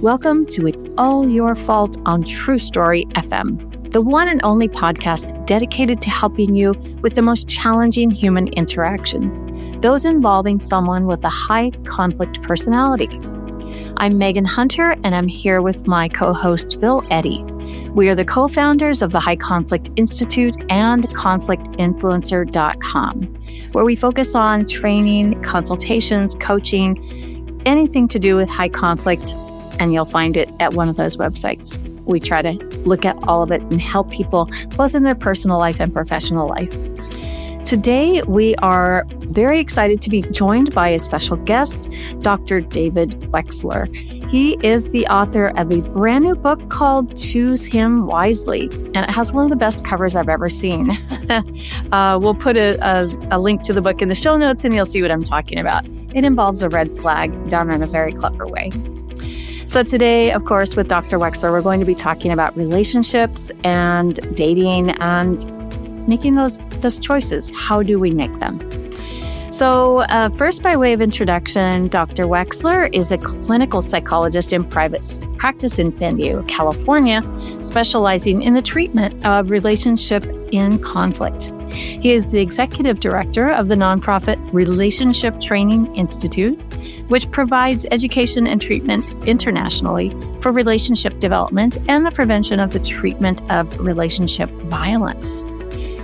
Welcome to It's All Your Fault on True Story FM, the one and only podcast dedicated to helping you with the most challenging human interactions, those involving someone with a high conflict personality. I'm Megan Hunter, and I'm here with my co-host, Bill Eddy. We are the co-founders of the High Conflict Institute and conflictinfluencer.com, where we focus on training, consultations, coaching, anything to do with high conflict, and you'll find it at one of those websites. We try to look at all of it and help people both in their personal life and professional life. Today, we are very excited to be joined by a special guest, Dr. David Wexler. He is the author of a brand new book called Choose Him Wisely, and it has one of the best covers I've ever seen. We'll put a link to the book in the show notes, and you'll see what I'm talking about. It involves a red flag done in a very clever way. So today, of course, with Dr. Wexler, we're going to be talking about relationships and dating and making those choices. How do we make them? So first, by way of introduction, Dr. Wexler is a clinical psychologist in private practice in San Diego, California, specializing in the treatment of relationship in conflict. He is the executive director of the nonprofit Relationship Training Institute, which provides education and treatment internationally for relationship development and the prevention of the treatment of relationship violence.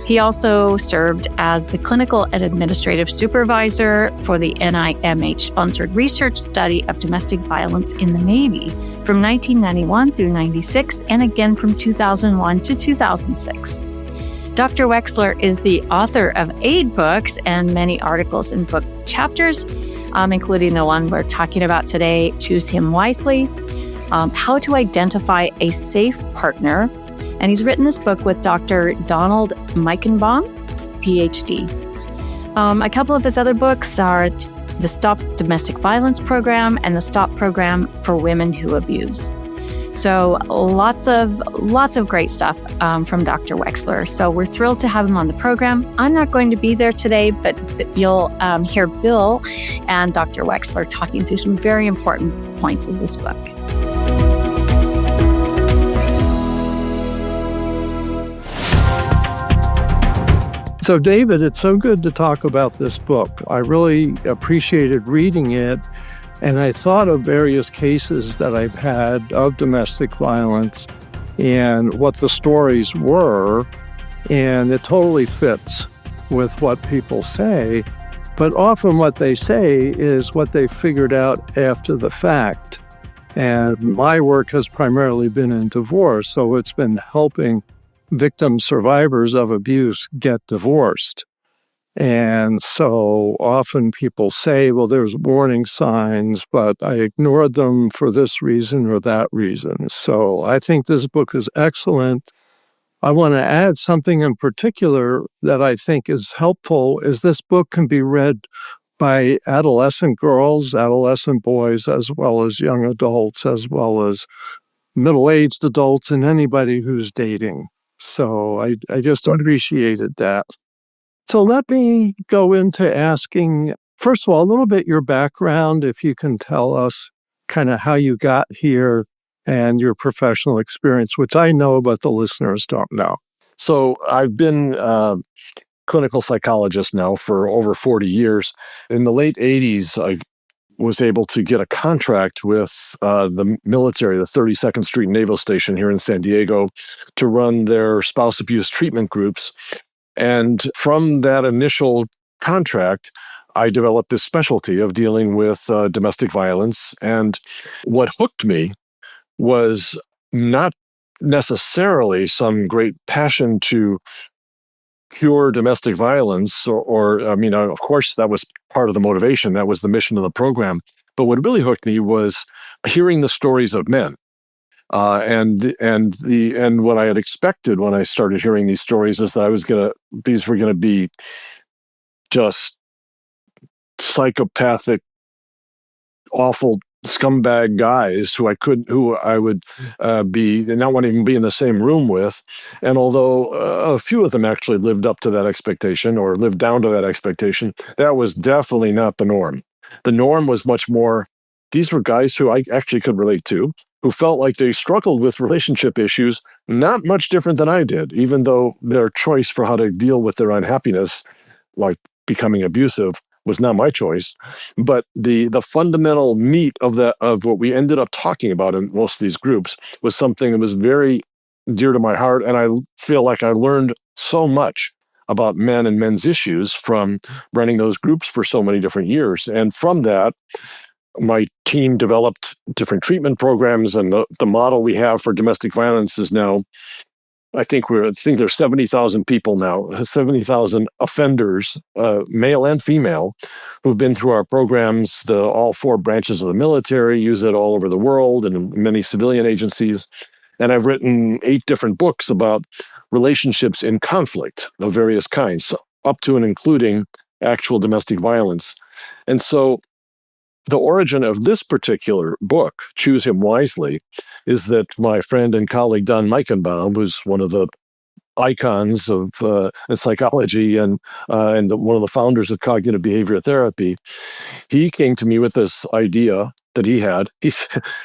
He also served as the clinical and administrative supervisor for the NIMH-sponsored research study of domestic violence in the Navy from 1991 through 96, and again from 2001 to 2006. Dr. Wexler is the author of 8 books and many articles and book chapters, including the one we're talking about today, Choose Him Wisely, How to Identify a Safe Partner. And he's written this book with Dr. Donald Meichenbaum, PhD. A couple of his other books are the Stop Domestic Violence Program and the Stop Program for Women Who Abuse. So lots of great stuff from Dr. Wexler. So we're thrilled to have him on the program. I'm not going to be there today, but you'll hear Bill and Dr. Wexler talking through some very important points of this book. So, David, it's so good to talk about this book. I really appreciated reading it, and I thought of various cases that I've had of domestic violence and what the stories were, and it totally fits with what people say. But often what they say is what they figured out after the fact. And my work has primarily been in divorce, so it's been helping victim survivors of abuse get divorced. And so often people say, well, there's warning signs, but I ignored them for this reason or that reason. So I think this book is excellent. I want to add something in particular that I think is helpful, is this book can be read by adolescent girls, adolescent boys, as well as young adults, as well as middle-aged adults, and anybody who's dating. So I just appreciated that. So let me go into asking, first of all, a little bit your background, if you can tell us kind of how you got here and your professional experience, which I know, but the listeners don't know. So I've been a clinical psychologist now for over 40 years. In the late 80s, I was able to get a contract with the military, the 32nd Street Naval Station here in San Diego, to run their spouse abuse treatment groups. And from that initial contract, I developed this specialty of dealing with domestic violence. And what hooked me was not necessarily some great passion to cure domestic violence, or of course, that was part of the motivation. That was the mission of the program. But what really hooked me was hearing the stories of men, and what I had expected when I started hearing these stories is that these were gonna be just psychopathic, awful scumbag guys who I would be not want to even be in the same room with. And although a few of them actually lived up to that expectation or lived down to that expectation, that was definitely not the norm. The norm was much more, these were guys who I actually could relate to. who felt like they struggled with relationship issues, not much different than I did, even though their choice for how to deal with their unhappiness, like becoming abusive, was not my choice. But the fundamental meat of what we ended up talking about in most of these groups was something that was very dear to my heart, and I feel like I learned so much about men and men's issues from running those groups for so many different years. And from that, my team developed different treatment programs, and the model we have for domestic violence is now, I think there's 70,000 people now, 70,000 offenders, male and female, who've been through our programs. All four branches of the military use it all over the world and in many civilian agencies. And I've written 8 different books about relationships in conflict of various kinds, up to and including actual domestic violence. And so the origin of this particular book, Choose Him Wisely, is that my friend and colleague Don Meichenbaum, who's one of the icons of psychology and one of the founders of cognitive behavior therapy, he came to me with this idea that he had.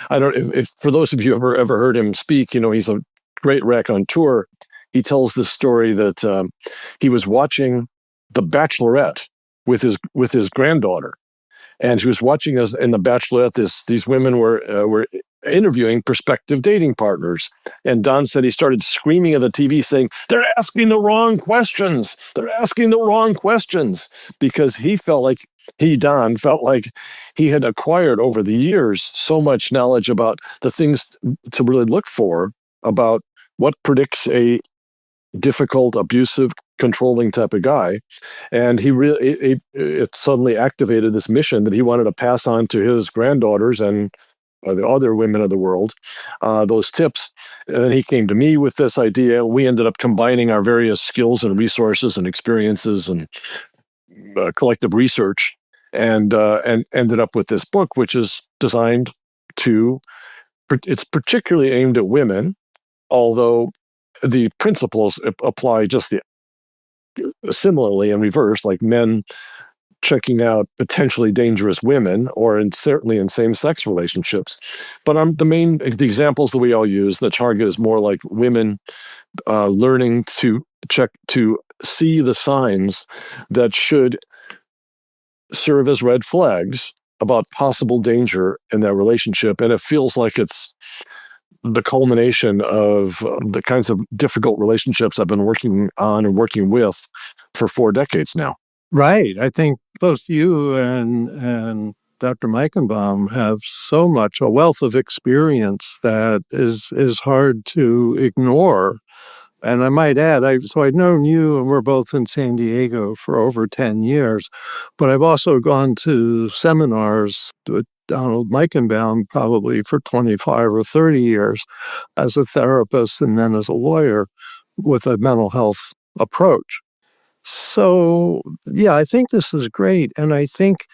I don't, if for those of you who ever heard him speak, he's a great raconteur. He tells this story that he was watching The Bachelorette with his granddaughter, and she was watching us in The Bachelorette. These women were interviewing prospective dating partners. And Don said he started screaming at the TV saying, "They're asking the wrong questions. They're asking the wrong questions." Because Don felt like he had acquired over the years so much knowledge about the things to really look for about what predicts a difficult, abusive, controlling type of guy. And it suddenly activated this mission that he wanted to pass on to his granddaughters and the other women of the world, those tips. And then he came to me with this idea. We ended up combining our various skills and resources and experiences and collective research, and ended up with this book, which is designed it's particularly aimed at women, although the principles apply just similarly in reverse, like men checking out potentially dangerous women, or certainly in same-sex relationships. But the examples that we all use, the target is more like women learning to see the signs that should serve as red flags about possible danger in that relationship. And it feels like it's the culmination of the kinds of difficult relationships I've been working on and working with for 4 decades now. Right. I think both you and Dr. Meichenbaum have so much, a wealth of experience that is hard to ignore. And I might add, I've known you, and we're both in San Diego for over 10 years, but I've also gone to seminars with Donald Meichenbaum probably for 25 or 30 years as a therapist and then as a lawyer with a mental health approach. So, yeah, I think this is great. And I think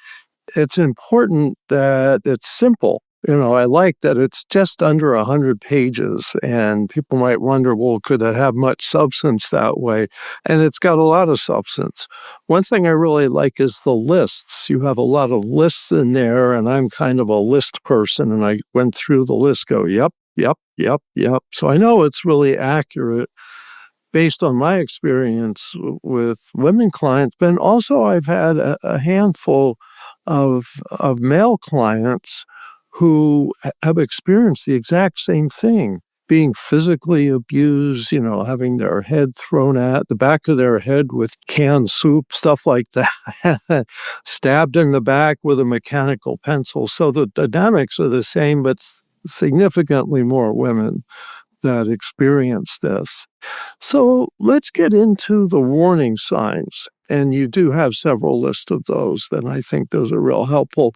it's important that it's simple. I like that it's just under 100 pages, and people might wonder, well, could it have much substance that way? And it's got a lot of substance. One thing I really like is the lists. You have a lot of lists in there, and I'm kind of a list person, and I went through the list, go, yep, yep, yep, yep. So I know it's really accurate based on my experience with women clients, but also I've had a handful of male clients who have experienced the exact same thing, being physically abused, having their head thrown at the back of their head with canned soup, stuff like that, stabbed in the back with a mechanical pencil. So the dynamics are the same, but significantly more women that experience this. So let's get into the warning signs. And you do have several lists of those, then I think those are real helpful.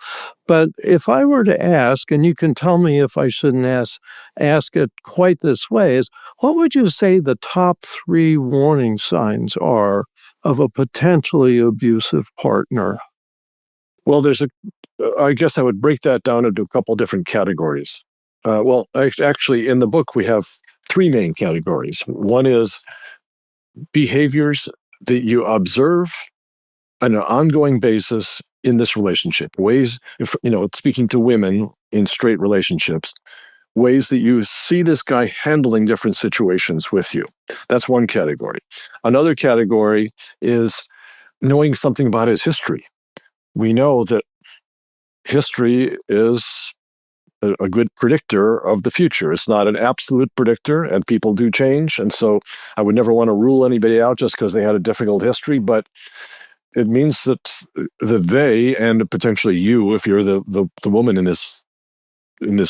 But if I were to ask, and you can tell me if I shouldn't ask it quite this way, is what would you say the top 3 warning signs are of a potentially abusive partner? Well, I guess I would break that down into a couple different categories. Actually, in the book, we have 3 main categories. One is behaviors that you observe on an ongoing basis in this relationship. Ways, speaking to women in straight relationships, ways that you see this guy handling different situations with you. That's one category. Another category is knowing something about his history. We know that history is a good predictor of the future. It's not an absolute predictor, and people do change. And so I would never want to rule anybody out just because they had a difficult history, but it means that they, and potentially you, if you're the woman in this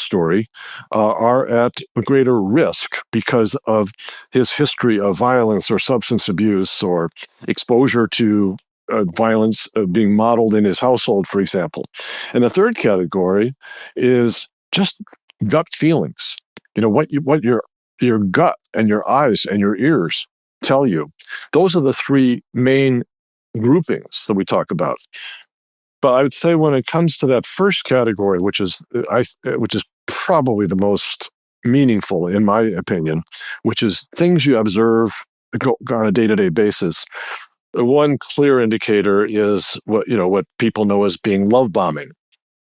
story, are at a greater risk because of his history of violence or substance abuse or exposure to violence being modeled in his household, for example. And the third category is just gut feelings. What your gut and your eyes and your ears tell you. Those are the three main groupings that we talk about. But I would say when it comes to that first category, which is probably the most meaningful in my opinion, which is things you observe on a day-to-day basis. One clear indicator is what people know as being love bombing,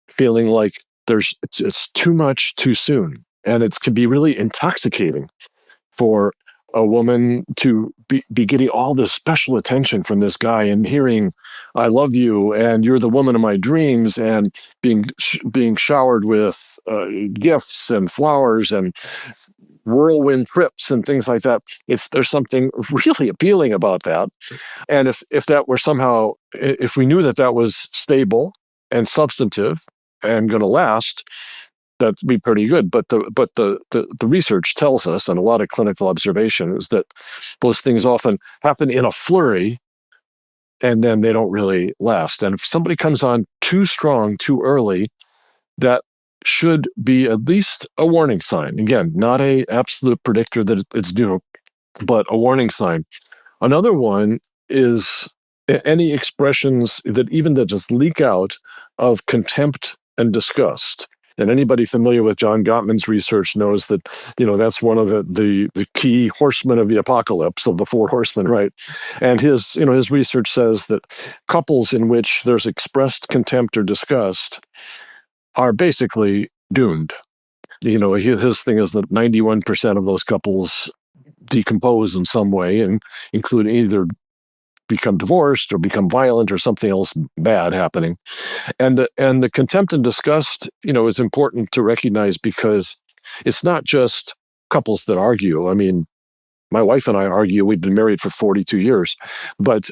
feeling like it's too much too soon, and it can be really intoxicating for a woman to be getting all this special attention from this guy and hearing, "I love you," and "You're the woman of my dreams," and being showered with gifts and flowers and whirlwind trips and things like that. There's something really appealing about that. And if that were somehow, if we knew that was stable and substantive and going to last, that'd be pretty good. But the research tells us, and a lot of clinical observation, is that those things often happen in a flurry, and then they don't really last. And if somebody comes on too strong, too early, that should be at least a warning sign. Again, not a absolute predictor that it's due, but a warning sign. Another one is any expressions that just leak out of contempt and disgust. And anybody familiar with John Gottman's research knows that, that's one of the key horsemen of the apocalypse, of the four horsemen, right? And his research says that couples in which there's expressed contempt or disgust are basically doomed. His thing is that 91% of those couples decompose in some way, and including either become divorced or become violent or something else bad happening. And the contempt and disgust, is important to recognize, because it's not just couples that argue. I mean, my wife and I argue. We've been married for 42 years, but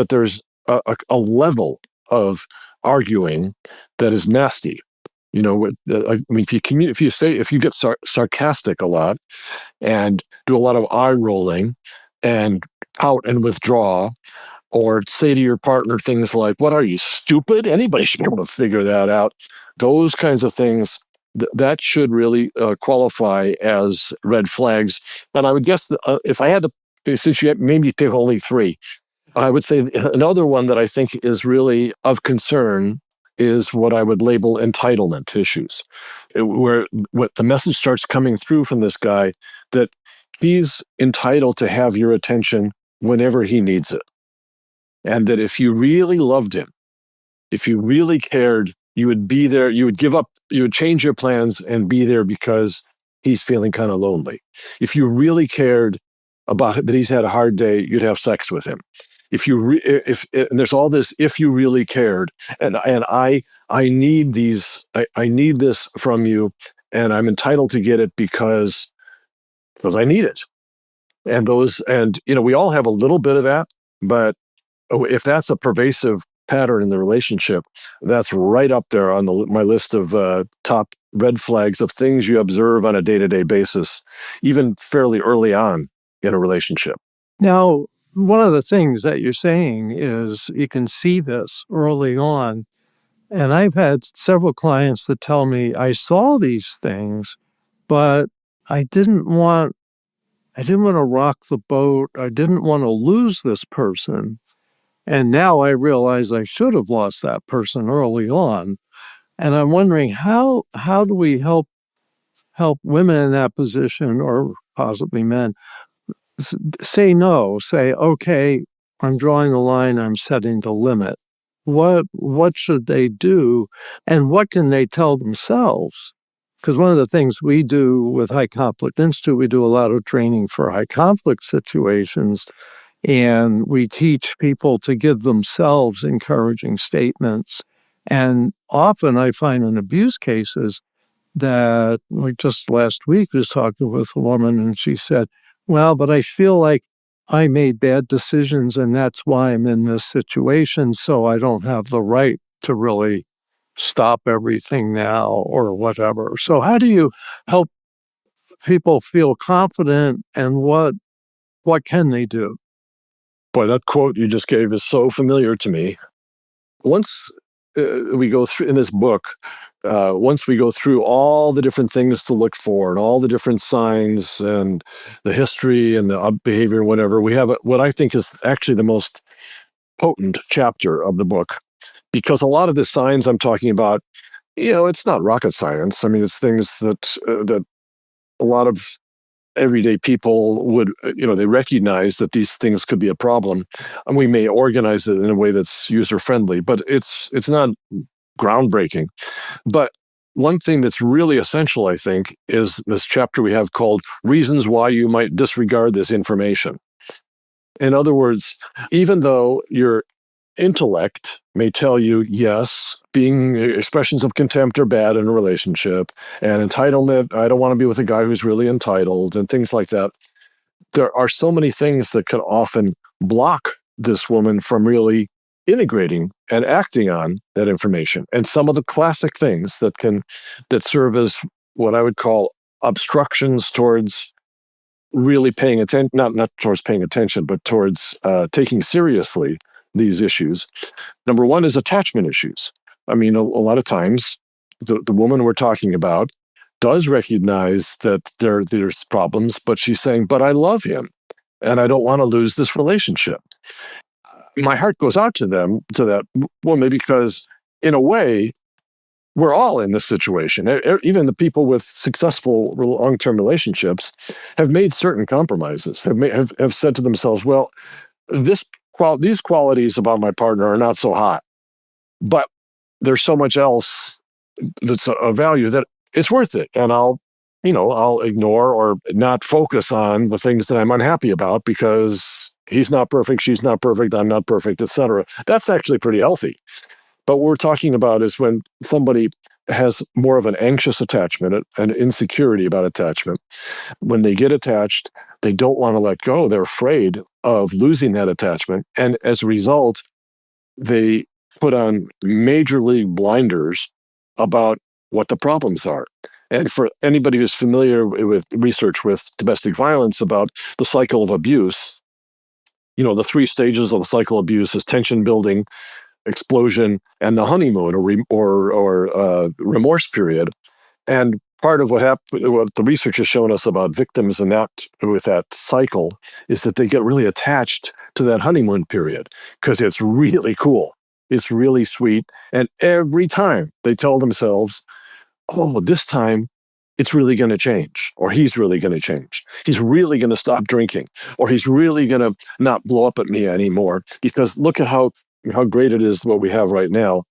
there's a level of arguing that is nasty. If you get sarcastic a lot and do a lot of eye rolling and pout and withdraw, or say to your partner things like, "What are you, stupid?" Anybody should be able to figure that out. Those kinds of things, that should really qualify as red flags. And I would guess that, if I had to, since you maybe pick only three, I would say another one that I think is really of concern is what I would label entitlement issues, where what the message starts coming through from this guy that he's entitled to have your attention whenever he needs it. And that if you really loved him, if you really cared, you would be there, you would give up, you would change your plans and be there because he's feeling kind of lonely. If you really cared about it, that he's had a hard day, you'd have sex with him. And there's all this, if you really cared, and I need I need this from you, and I'm entitled to get it because I need it. And we all have a little bit of that, but if that's a pervasive pattern in the relationship, that's right up there on my list of top red flags of things you observe on a day-to-day basis, even fairly early on in a relationship. Now, one of the things that you're saying is you can see this early on. And I've had several clients that tell me, I saw these things, but I didn't want to rock the boat. I didn't want to lose this person. And now I realize I should have lost that person early on. And I'm wondering, how do we help women in that position, or possibly men, say no, say, okay, I'm drawing the line, I'm setting the limit. What should they do, and what can they tell themselves Because one of the things we do with High Conflict Institute, we do a lot of training for high conflict situations, and we teach people to give themselves encouraging statements. And often I find in abuse cases that, like just last week, I was talking with a woman and she said, well, but I feel like I made bad decisions and that's why I'm in this situation. So I don't have the right to really stop everything now or whatever. So how do you help people feel confident, and what can they do? Boy, that quote you just gave is so familiar to me. Once we go through in this book, once we go through all the different things to look for and all the different signs and the history and the behavior and whatever, we have what I think is actually the most potent chapter of the book, because a lot of the signs I'm talking about, it's not rocket science. I mean, it's things that a lot of everyday people would, they recognize that these things could be a problem, and we may organize it in a way that's user friendly, but it's not groundbreaking. But one thing that's really essential, I think, is this chapter we have called Reasons Why You Might Disregard This Information. In other words, even though your intellect may tell you, yes, being expressions of contempt are bad in a relationship, and entitlement, I don't want to be with a guy who's really entitled, and things like that. There are so many things that could often block this woman from really integrating and acting on that information. And some of the classic things that serve as what I would call obstructions towards really paying attention, not towards paying attention, but towards taking seriously these issues. Number one is attachment issues. I mean, a lot of times, the woman we're talking about does recognize that there's problems, but she's saying, but I love him, and I don't want to lose this relationship. My heart goes out to that woman, because in a way, we're all in this situation. Even the people with successful long-term relationships have made certain compromises, have said to themselves, well, these qualities about my partner are not so hot, but there's so much else that's a value that it's worth it. And I'll ignore or not focus on the things that I'm unhappy about because he's not perfect, she's not perfect, I'm not perfect, etc. That's actually pretty healthy. But what we're talking about is when somebody has more of an anxious attachment, an insecurity about attachment. When they get attached, they don't want to let go. They're afraid of losing that attachment. And as a result, they put on major league blinders about what the problems are. And for anybody who's familiar with research with domestic violence about the cycle of abuse, the 3 stages of the cycle of abuse is tension building, explosion, and the honeymoon or remorse period. And part of what the research has shown us about victims with that cycle is that they get really attached to that honeymoon period because it's really cool. It's really sweet. And every time they tell themselves, oh, this time it's really going to change, or he's really going to change. He's really going to stop drinking, or he's really going to not blow up at me anymore, because look at how great it is what we have right now.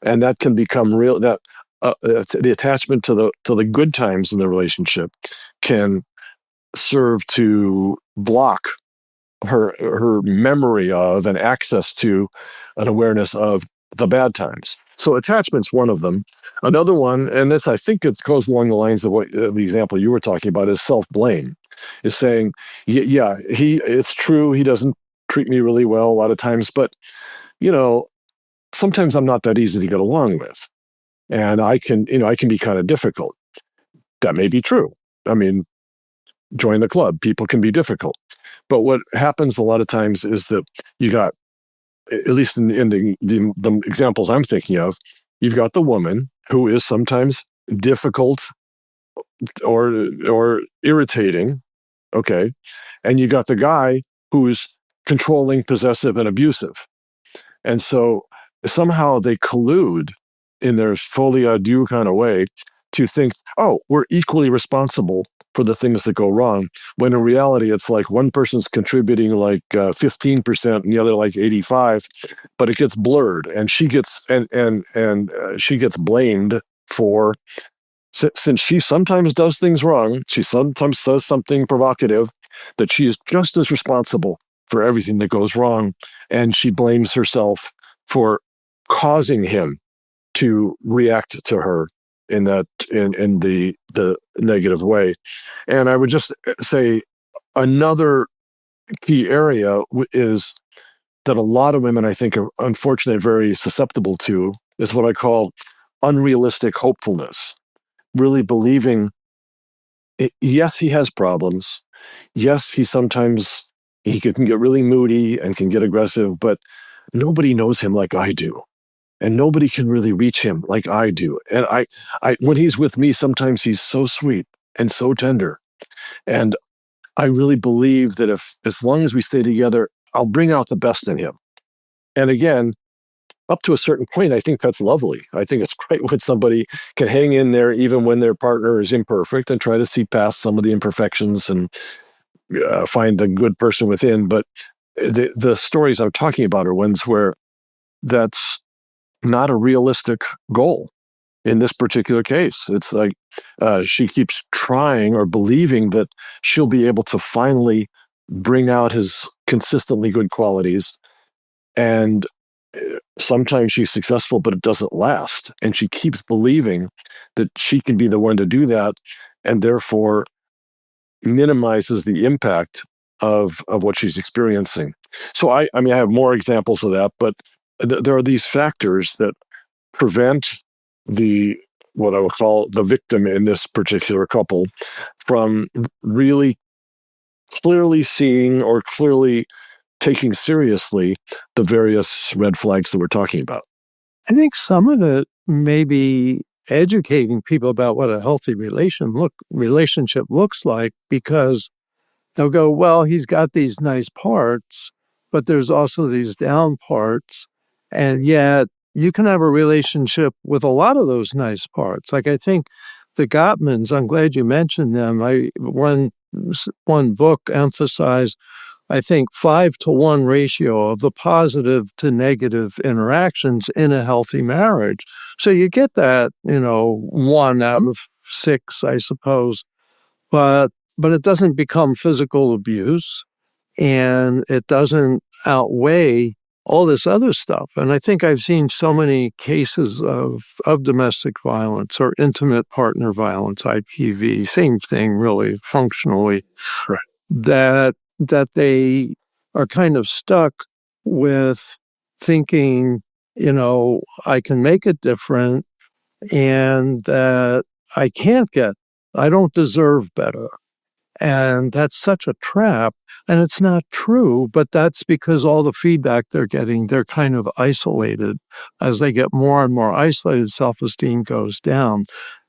And that can become real, that the attachment to the good times in the relationship can serve to block her memory of and access to an awareness of the bad times. So attachment's one of them. Another one, and this I think it goes along the lines of what the example you were talking about, is self-blame. Is saying, yeah, it's true, he doesn't treat me really well a lot of times, but sometimes I'm not that easy to get along with, and I can be kind of difficult. That may be true. I mean, join the club. People can be difficult. But what happens a lot of times is that you got, at least in the examples I'm thinking of, you've got the woman who is sometimes difficult or irritating, okay? And you got the guy who's controlling, possessive, and abusive. And so somehow they collude in their folie à deux kind of way to think, oh, we're equally responsible for the things that go wrong, when in reality it's like one person's contributing like 15% and the other like 85%, but it gets blurred, and she gets she gets blamed for Since she sometimes does things wrong, she sometimes says something provocative, that she is just as responsible for everything that goes wrong, and she blames herself for causing him to react to her in the negative way. And I would just say another key area is that a lot of women, I think, are unfortunately very susceptible to is what I call unrealistic hopefulness. Really believing, yes, he has problems. Yes, he can get really moody and can get aggressive, but nobody knows him like I do. And nobody can really reach him like I do. And when he's with me, sometimes he's so sweet and so tender. And I really believe that as long as we stay together, I'll bring out the best in him. And again, up to a certain point, I think that's lovely. I think it's great when somebody can hang in there even when their partner is imperfect and try to see past some of the imperfections and find the good person within. But the stories I'm talking about are ones where that's not a realistic goal. In this particular case, it's like she keeps trying or believing that she'll be able to finally bring out his consistently good qualities. And sometimes she's successful, but it doesn't last. And she keeps believing that she can be the one to do that, and therefore minimizes the impact of what she's experiencing. So I mean, I have more examples of that, but there are these factors that prevent what I would call the victim in this particular couple from really clearly seeing or clearly taking seriously the various red flags that we're talking about. I think some of it may be educating people about what a healthy relationship looks like, because they'll go, well, he's got these nice parts, but there's also these down parts. And yet you can have a relationship with a lot of those nice parts. Like, I think the Gottmans, I'm glad you mentioned them. One book emphasized, I think, 5-to-1 ratio of the positive to negative interactions in a healthy marriage. So you get that, 1 out of 6, I suppose. But it doesn't become physical abuse, and it doesn't outweigh all this other stuff. And I think I've seen so many cases of domestic violence or intimate partner violence, IPV, same thing really, functionally, Right. that they are kind of stuck with thinking, I can make it different, and that I don't deserve better. And that's such a trap. And it's not true, but that's because all the feedback they're getting, they're kind of isolated. As they get more and more isolated, self-esteem goes down.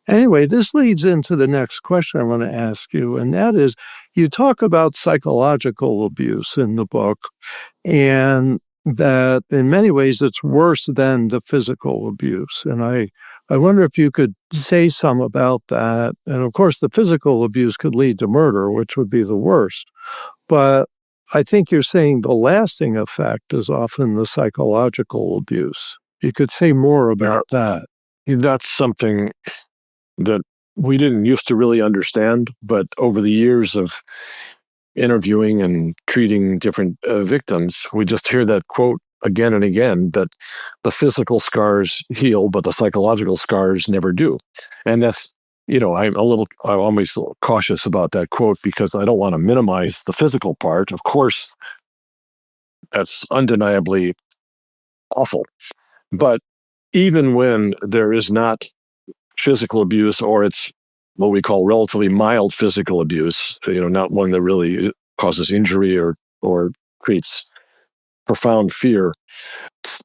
Anyway, this leads into the next question I want to ask you, and that is, you talk about psychological abuse in the book, and that in many ways it's worse than the physical abuse. And I wonder if you could say some about that. And of course, the physical abuse could lead to murder, which would be the worst. But I think you're saying the lasting effect is often the psychological abuse. You could say more about that. That's something that we didn't used to really understand, but over the years of interviewing and treating different victims, we just hear that quote again and again, that the physical scars heal, but the psychological scars never do. And that's, I'm always a little cautious about that quote because I don't want to minimize the physical part. Of course, that's undeniably awful. But even when there is not physical abuse, or it's what we call relatively mild physical abuse, not one that really causes injury or creates profound fear,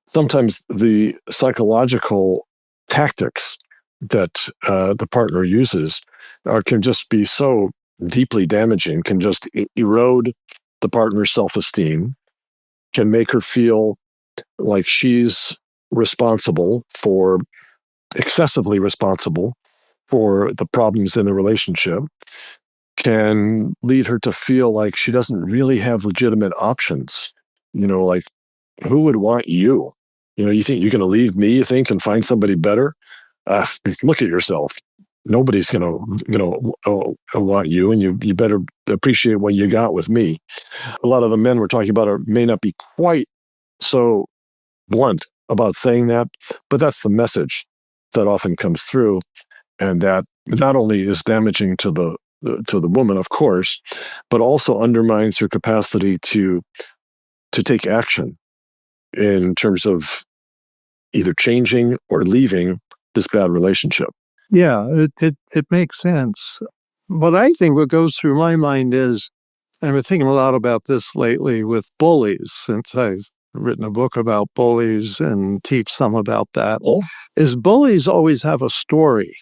sometimes the psychological tactics that the partner uses can just be so deeply damaging, can just erode the partner's self-esteem, can make her feel like she's excessively responsible for the problems in the relationship, can lead her to feel like she doesn't really have legitimate options. Like, who would want you? You think you're going to leave me, you think, and find somebody better? Look at yourself. nobody's gonna want you, and you better appreciate what you got with me. A lot of the men we're talking about may not be quite so blunt about saying that, but that's the message that often comes through, and that not only is damaging to the woman, of course, but also undermines her capacity to take action in terms of either changing or leaving this bad relationship. Yeah, it makes sense. But I think what goes through my mind is, and I've been thinking a lot about this lately with bullies, since I've written a book about bullies and teach some about that, is bullies always have a story.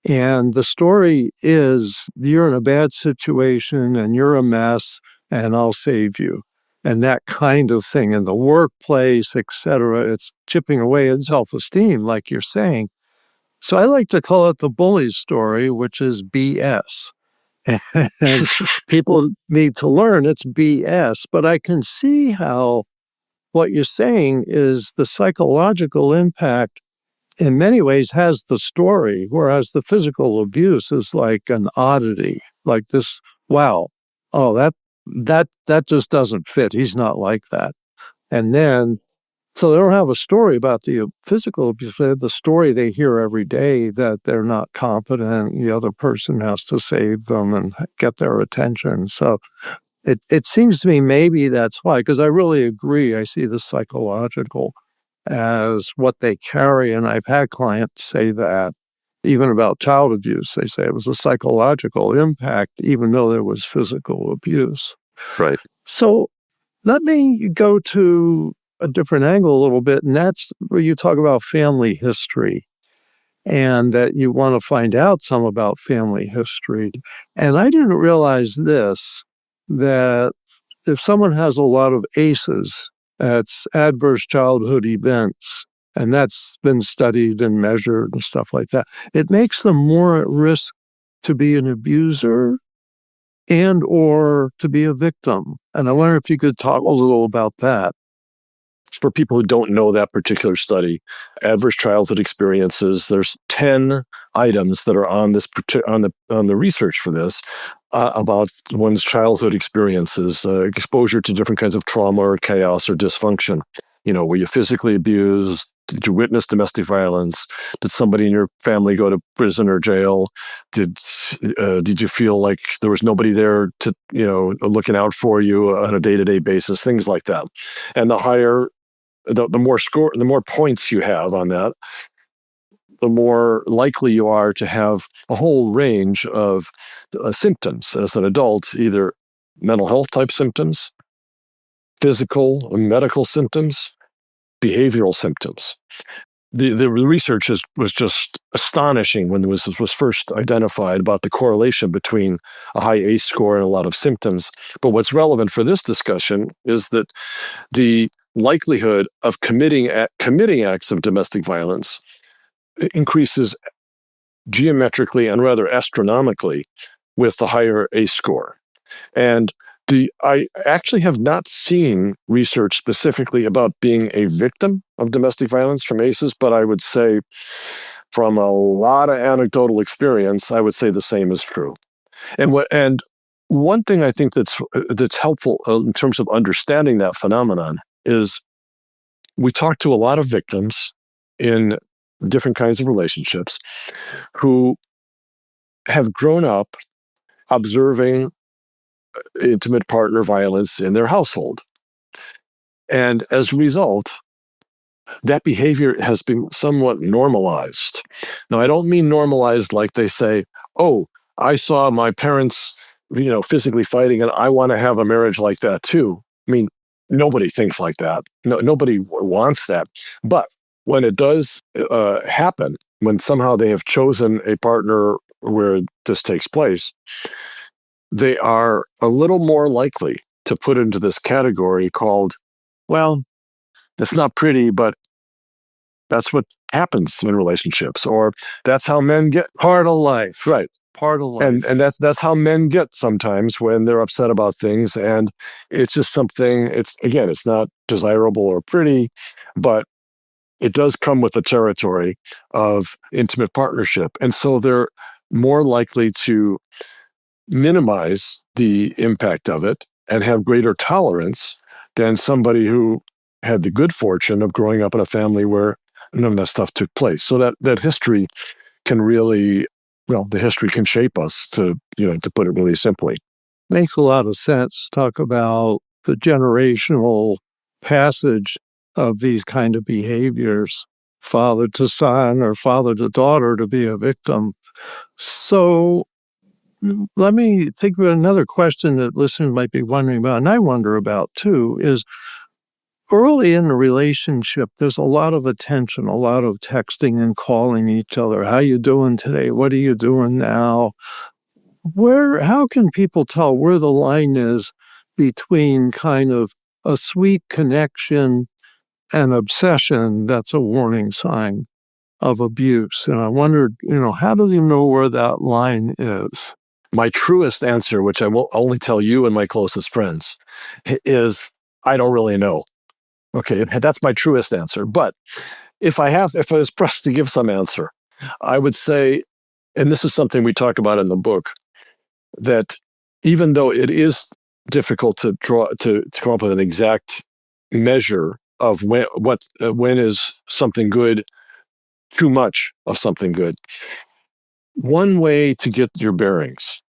And the story is, you're in a bad situation and you're a mess and I'll save you. And that kind of thing in the workplace, etc. It's chipping away at self-esteem, like you're saying. So I like to call it the bully's story, which is BS. And people need to learn it's BS. But I can see how what you're saying is the psychological impact in many ways has the story, whereas the physical abuse is like an oddity, like this, wow, oh, that just doesn't fit. He's not like that. And then, so they don't have a story about the physical abuse. They have the story they hear every day that they're not competent. The other person has to save them and get their attention. So it seems to me maybe that's why, because I really agree. I see the psychological as what they carry. And I've had clients say that even about child abuse, they say it was a psychological impact, even though there was physical abuse. Right. So let me go to a different angle a little bit, and that's where you talk about family history and that you want to find out some about family history. And I didn't realize this, that if someone has a lot of ACEs, that's adverse childhood events, and that's been studied and measured and stuff like that, it makes them more at risk to be an abuser and or to be a victim. And I wonder if you could talk a little about that. For people who don't know that particular study, adverse childhood experiences, there's 10 items that are on this on the research for this about one's childhood experiences, exposure to different kinds of trauma or chaos or dysfunction. Were you physically abused? Did you witness domestic violence? Did somebody in your family go to prison or jail? Did you feel like there was nobody there to looking out for you on a day-to-day basis? Things like that. And the higher the more points you have on that, the more likely you are to have a whole range of symptoms as an adult, either mental health type symptoms, physical and medical symptoms, behavioral symptoms. The research was just astonishing when this was first identified about the correlation between a high ACE score and a lot of symptoms. But what's relevant for this discussion is that the likelihood of committing acts of domestic violence increases geometrically and rather astronomically with the higher ACE score. And I actually have not seen research specifically about being a victim of domestic violence from ACEs, but I would say from a lot of anecdotal experience, I would say the same is true. And one thing I think that's helpful in terms of understanding that phenomenon is we talk to a lot of victims in different kinds of relationships who have grown up observing intimate partner violence in their household. And as a result, that behavior has been somewhat normalized. Now, I don't mean normalized like they say, oh, I saw my parents, physically fighting and I want to have a marriage like that too. I mean, nobody thinks like that. No, nobody wants that. But when it does happen, when somehow they have chosen a partner where this takes place, they are a little more likely to put into this category called, well, it's not pretty, but that's what happens in relationships, or that's how men get. Part of life. Right. Part of life. And that's how men get sometimes when they're upset about things. And it's just something, it's not desirable or pretty, but it does come with the territory of intimate partnership. And so they're more likely to minimize the impact of it and have greater tolerance than somebody who had the good fortune of growing up in a family where none of that stuff took place. So that history can really, well, the history can shape us, to put it really simply. Makes a lot of sense. Talk about the generational passage of these kind of behaviors, father to son or father to daughter, to be a victim. So let me think of another question that listeners might be wondering about, and I wonder about too, is early in the relationship, there's a lot of attention, a lot of texting and calling each other. How you doing today? What are you doing now? How can people tell where the line is between kind of a sweet connection and obsession that's a warning sign of abuse? And I wondered, how do you know where that line is? My truest answer, which I will only tell you and my closest friends, is I don't really know. Okay, that's my truest answer. But if I was pressed to give some answer, I would say, and this is something we talk about in the book, that even though it is difficult to come up with an exact measure of when is something good too much of something good, one way to get your bearings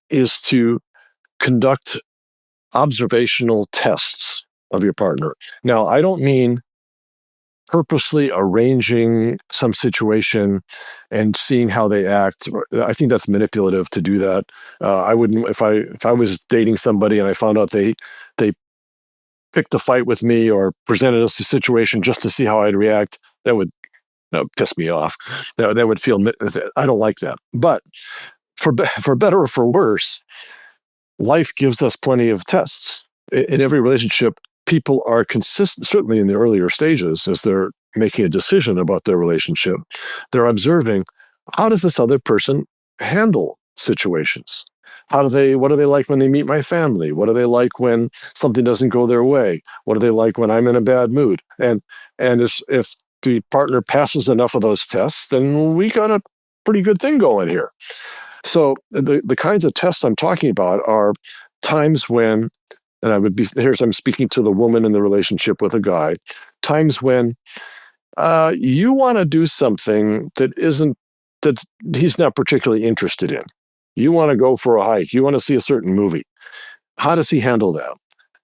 is to conduct observational tests of your partner. Now, I don't mean purposely arranging some situation and seeing how they act. I think that's manipulative to do that. I wouldn't, if I was dating somebody and I found out they picked a fight with me or presented us a situation just to see how I'd react, that would piss me off. That would feel, I don't like that. But for better or for worse, life gives us plenty of tests. In every relationship, people are consistent, certainly in the earlier stages, as they're making a decision about their relationship. They're observing, how does this other person handle situations? What are they like when they meet my family? What are they like when something doesn't go their way? What are they like when I'm in a bad mood? And if the partner passes enough of those tests, then we got a pretty good thing going here. So the kinds of tests I'm talking about are times when, and I'm speaking to the woman in the relationship with a guy, times when you want to do something that he's not particularly interested in. You want to go for a hike. You want to see a certain movie. How does he handle that?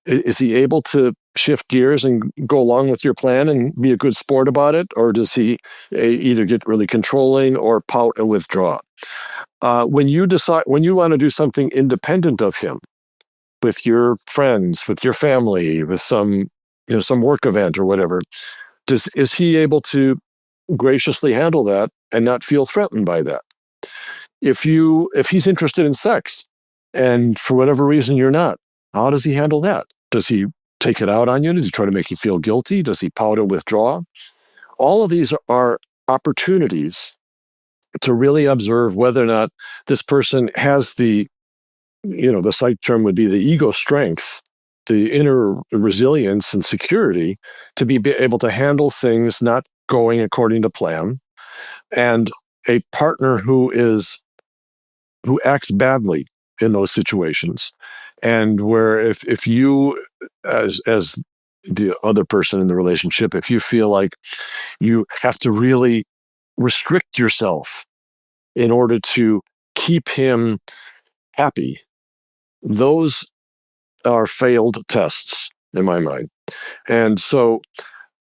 Is he able to shift gears and go along with your plan and be a good sport about it? Or does he either get really controlling or pout and withdraw? When you want to do something independent of him, with your friends, with your family, with some work event or whatever, is he able to graciously handle that and not feel threatened by that? If he's interested in sex and for whatever reason you're not, how does he handle that? Does he take it out on you? Does he try to make you feel guilty? Does he pout and withdraw? All of these are opportunities to really observe whether or not this person has the psych term would be the ego strength, the inner resilience and security to be able to handle things not going according to plan, and a partner who acts badly in those situations, and where if you as the other person in the relationship, if you feel like you have to really restrict yourself in order to keep him happy, those are failed tests in my mind. And so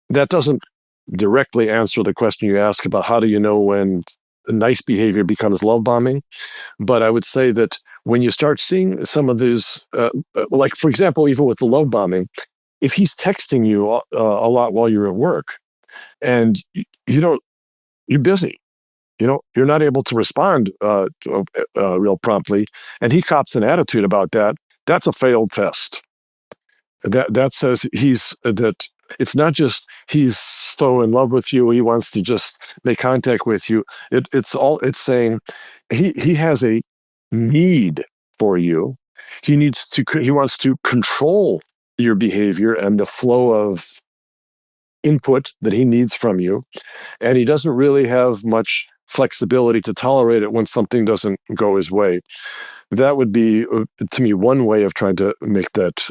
that doesn't directly answer the question you ask about how do you know when nice behavior becomes love bombing. But I would say that when you start seeing some of these, like, for example, even with the love bombing, if he's texting you a lot while you're at work and you're busy, you're not able to respond real promptly, and he cops an attitude about that, that's a failed test. That says that it's not just he's so in love with you, he wants to just make contact with you. It's saying he has a need for you. He wants to control your behavior and the flow of input that he needs from you, and he doesn't really have much flexibility to tolerate it when something doesn't go his way. That would be, to me, one way of trying to make that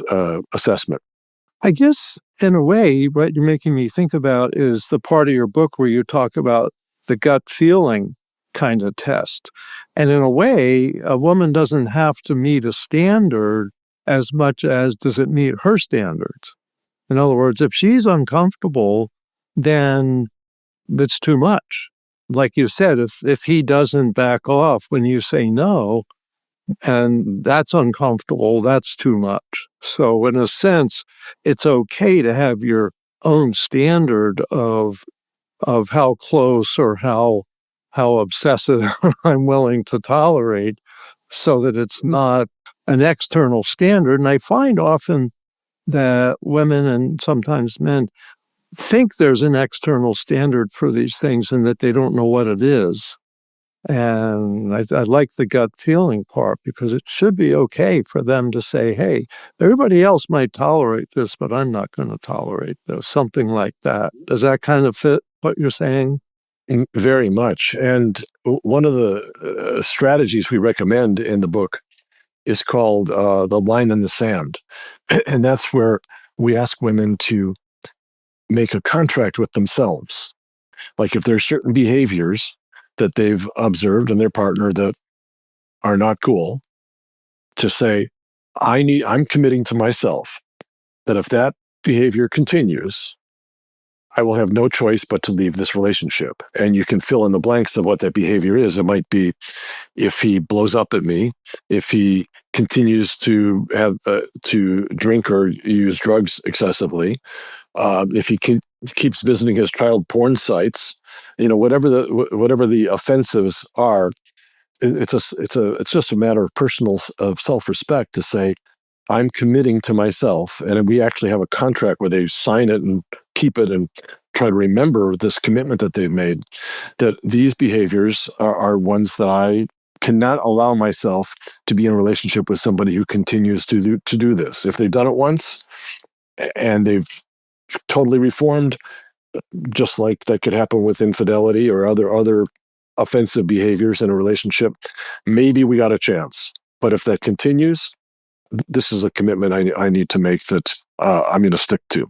assessment. I guess, in a way, what you're making me think about is the part of your book where you talk about the gut feeling kind of test. And in a way, a woman doesn't have to meet a standard as much as does it meet her standards. In other words, if she's uncomfortable, then it's too much. Like you said, if he doesn't back off when you say no, and that's uncomfortable, that's too much. So in a sense, it's okay to have your own standard of how close or how obsessive I'm willing to tolerate, so that it's not an external standard. And I find often that women and sometimes men think there's an external standard for these things and that they don't know what it is. And I like the gut feeling part, because it should be okay for them to say, hey, everybody else might tolerate this, but I'm not going to tolerate this, something like that. Does that kind of fit what you're saying? Very much. And one of the strategies we recommend in the book is called the line in the sand. And that's where we ask women to make a contract with themselves. Like if there's certain behaviors that they've observed in their partner that are not cool, to say, I'm committing to myself that if that behavior continues, I will have no choice but to leave this relationship. And you can fill in the blanks of what that behavior is. It might be if he blows up at me, if he continues to have to drink or use drugs excessively, if he keeps visiting his child porn sites, whatever the offensives are. It's just a matter of personal of self-respect to say, I'm committing to myself. And we actually have a contract where they sign it and keep it and try to remember this commitment that they've made, that these behaviors are ones that I cannot allow myself to be in a relationship with somebody who continues to do this. If they've done it once and they've totally reformed, just like that could happen with infidelity or other offensive behaviors in a relationship, maybe we got a chance. But if that continues, this is a commitment I need to make that I'm going to stick to.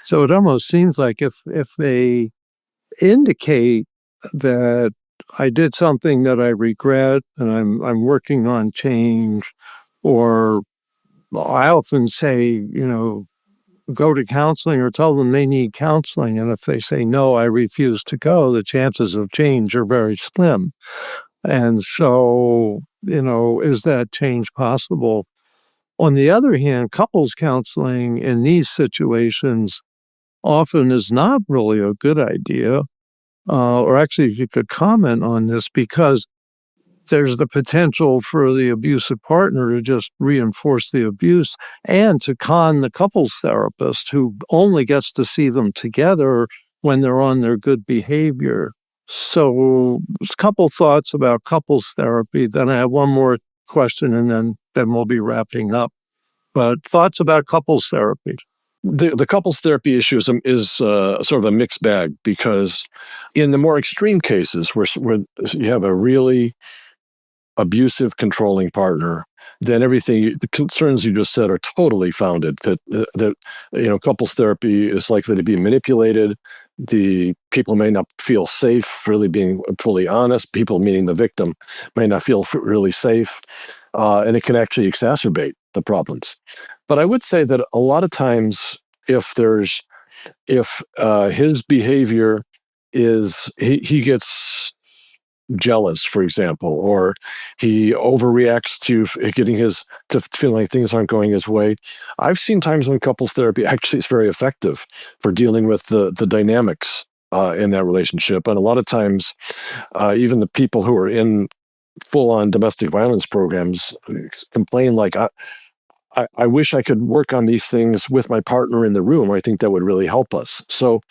So it almost seems like if they indicate that I did something that I regret and I'm working on change, or I often say, go to counseling or tell them they need counseling. And if they say, no, I refuse to go, the chances of change are very slim. And so, is that change possible? On the other hand, couples counseling in these situations often is not really a good idea. Or actually, if you could comment on this, because there's the potential for the abusive partner to just reinforce the abuse and to con the couples therapist, who only gets to see them together when they're on their good behavior. So a couple thoughts about couples therapy. Then I have one more question, and then we'll be wrapping up. But thoughts about couples therapy. The couples therapy issue is sort of a mixed bag, because in the more extreme cases where you have a really abusive, controlling partner, then the concerns you just said are totally founded. That couples therapy is likely to be manipulated. The people may not feel safe really being fully honest. People, meaning the victim, may not feel really safe, and it can actually exacerbate the problems. But I would say that a lot of times, if his behavior is he gets jealous, for example, or he overreacts to feeling like things aren't going his way. I've seen times when couples therapy actually is very effective for dealing with the dynamics in that relationship. And a lot of times, even the people who are in full-on domestic violence programs complain like, I wish I could work on these things with my partner in the room. I think that would really help us. So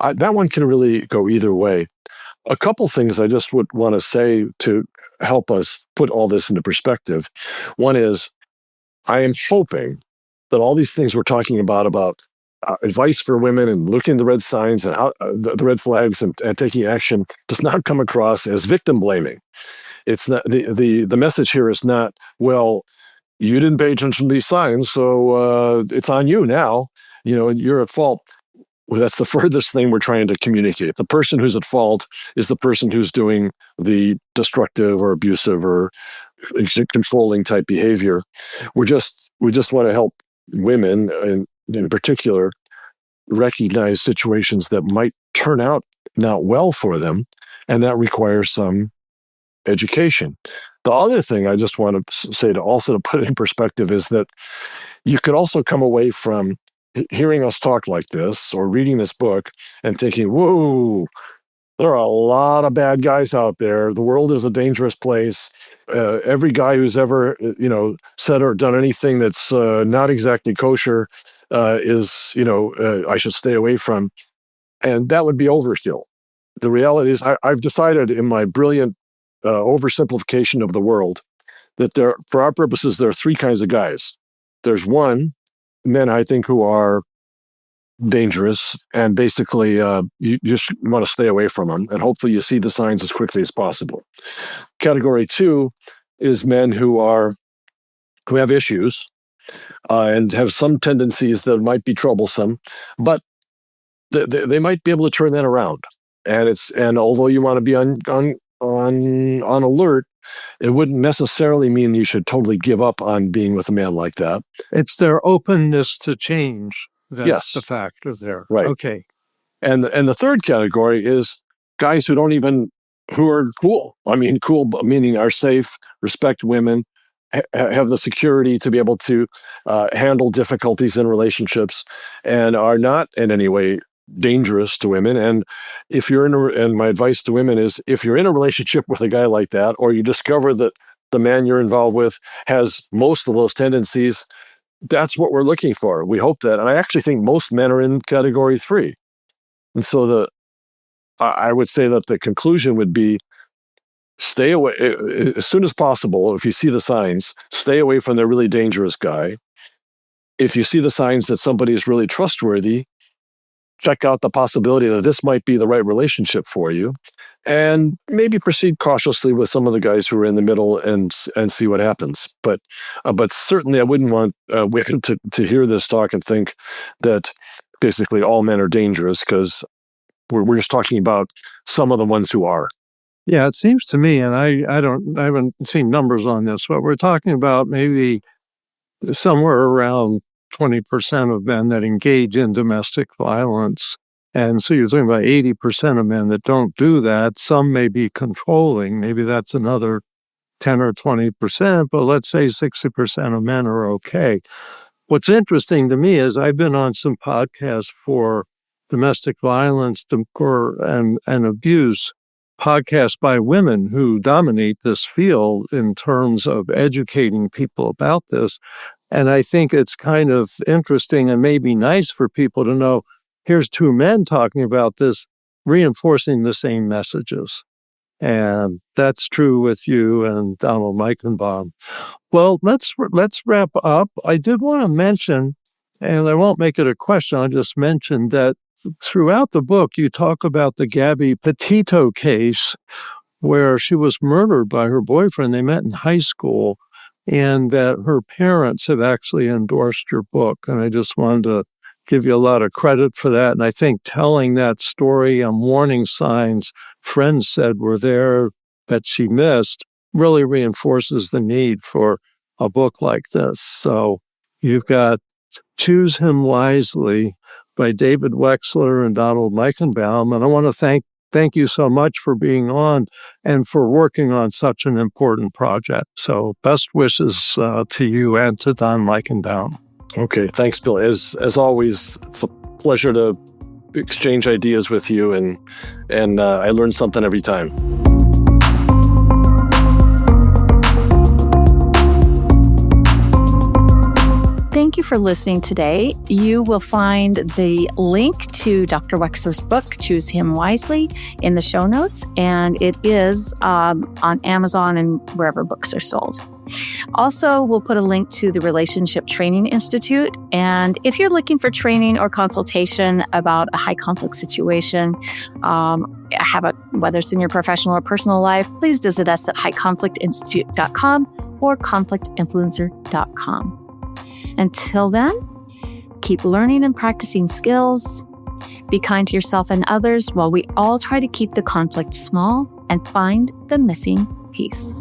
that one can really go either way. A couple things I just would want to say to help us put all this into perspective. One is, I am hoping that all these things we're talking about advice for women and looking at the red signs and how, the red flags and taking action does not come across as victim blaming. It's not the message here is not, well, you didn't pay attention to these signs, so it's on you now. You're at fault. Well, that's the furthest thing we're trying to communicate. The person who's at fault is the person who's doing the destructive or abusive or controlling type behavior. We just want to help women, in particular, recognize situations that might turn out not well for them, and that requires some education. The other thing I just want to say to put it in perspective is that you could also come away from hearing us talk like this or reading this book and thinking, whoa, there are a lot of bad guys out there. The world is a dangerous place. Every guy who's ever, said or done anything that's not exactly kosher is, I should stay away from. And that would be overkill. The reality is I've decided in my brilliant oversimplification of the world that for our purposes, there are three kinds of guys. There's one, men, I think, who are dangerous, and basically you just want to stay away from them, and hopefully you see the signs as quickly as possible. Category two is men who have issues and have some tendencies that might be troublesome, but they might be able to turn that around. And although you want to be on alert, it wouldn't necessarily mean you should totally give up on being with a man like that. It's their openness to change. That's the Yes. factor there. Right. Okay. And the third category is guys who are cool. I mean, cool meaning are safe, respect women, have the security to be able to handle difficulties in relationships, and are not in any way dangerous to women. And and my advice to women is, if you're in a relationship with a guy like that, or you discover that the man you're involved with has most of those tendencies, that's what we're looking for. We hope that. And I actually think most men are in category 3. And so I would say that the conclusion would be, stay away as soon as possible. If you see the signs, stay away from the really dangerous guy. If you see the signs that somebody is really trustworthy, check out the possibility that this might be the right relationship for you, and maybe proceed cautiously with some of the guys who are in the middle and see what happens. But certainly I wouldn't want women to hear this talk and think that basically all men are dangerous, because we're just talking about some of the ones who are. Yeah, it seems to me, and I haven't seen numbers on this, but we're talking about maybe somewhere around 20% of men that engage in domestic violence. And so you're talking about 80% of men that don't do that. Some may be controlling. Maybe that's another 10 or 20%, but let's say 60% of men are okay. What's interesting to me is I've been on some podcasts for domestic violence and abuse, podcasts by women who dominate this field in terms of educating people about this. And I think it's kind of interesting and maybe nice for people to know, here's two men talking about this, reinforcing the same messages. And that's true with you and Donald Meichenbaum. Well, let's wrap up. I did want to mention, and I won't make it a question, I'll just mention that throughout the book, you talk about the Gabby Petito case, where she was murdered by her boyfriend. They met in high school, and that her parents have actually endorsed your book. And I just wanted to give you a lot of credit for that. And I think telling that story on warning signs friends said were there that she missed really reinforces the need for a book like this. So you've got Choose Him Wisely by David Wexler and Donald Meichenbaum. And I want to thank you so much for being on and for working on such an important project. So best wishes to you and to Don Meichenbaum. Okay, thanks, Bill. As always, it's a pleasure to exchange ideas with you, and I learn something every time. Thank you for listening today. You will find the link to Dr. Wexler's book, Choose Him Wisely, in the show notes, and it is on Amazon and wherever books are sold. Also, we'll put a link to the Relationship Training Institute. And if you're looking for training or consultation about a high conflict situation, whether it's in your professional or personal life, please visit us at highconflictinstitute.com or conflictinfluencer.com. Until then, keep learning and practicing skills. Be kind to yourself and others while we all try to keep the conflict small and find the missing piece.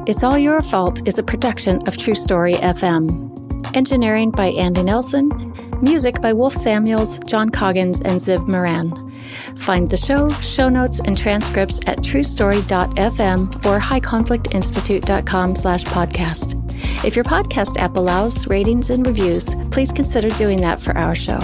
It's All Your Fault is a production of True Story FM. Engineering by Andy Nelson. Music by Wolf Samuels, John Coggins, and Zib Moran. Find the show notes, and transcripts at truestory.fm or highconflictinstitute.com/podcast. If your podcast app allows ratings and reviews, please consider doing that for our show.